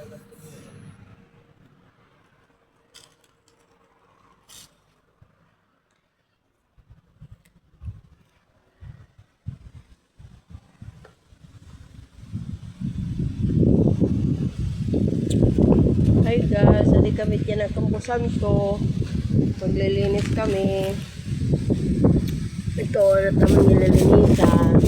Hi guys, hindi kami dyan ang kampusan ko. Maglilinis kami. Ito, na naman nililinisan.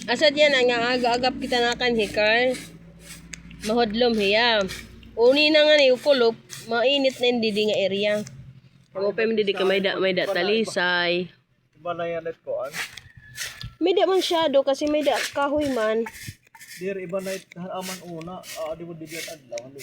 Asa diyan ang aga-agap kita na kan hikar. Mahudlom hiya. Uni na nga ni ukulop, mainit na hindi nga area. Kamo pa hindi ka may da talisay. Iba na yan ko an. May da man shadow kasi may da kahoy man. Dir iba na aman una, di mo diyan adlaw halo.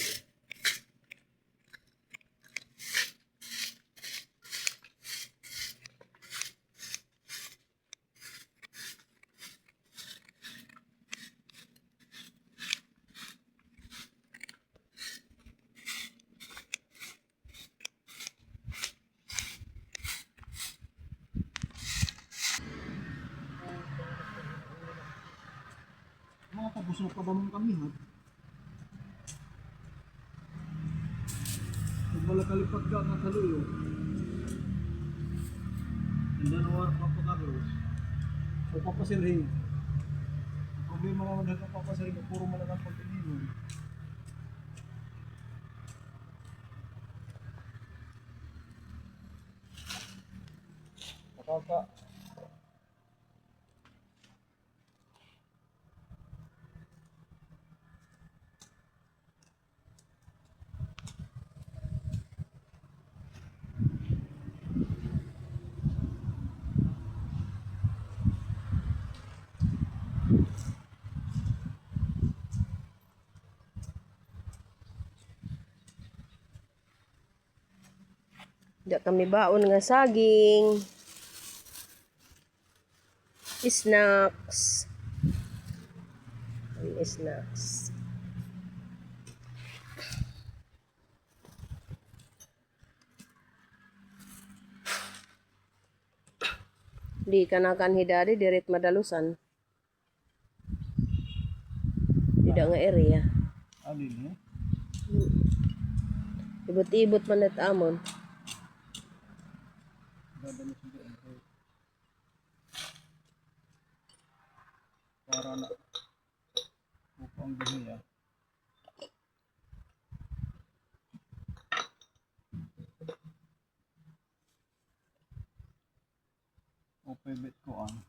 Mga pabusok pa ba mong kami ha? Magbalakalipat ka nga kaluyo. And then war papakaros. O papasilhin. Problema naman dahil papasilhin, puro malagang pag-ininom. Nakaka. Da kami baon nga saging. Snacks. Snacks. Di ka na kan hidari diret madalusan. Tidak nga area. Alin niya? Ibot-ibot man at amon. Dadalo sa doon. Para na upang buhiya. O pebet ko ang.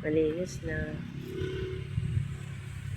Malinis na.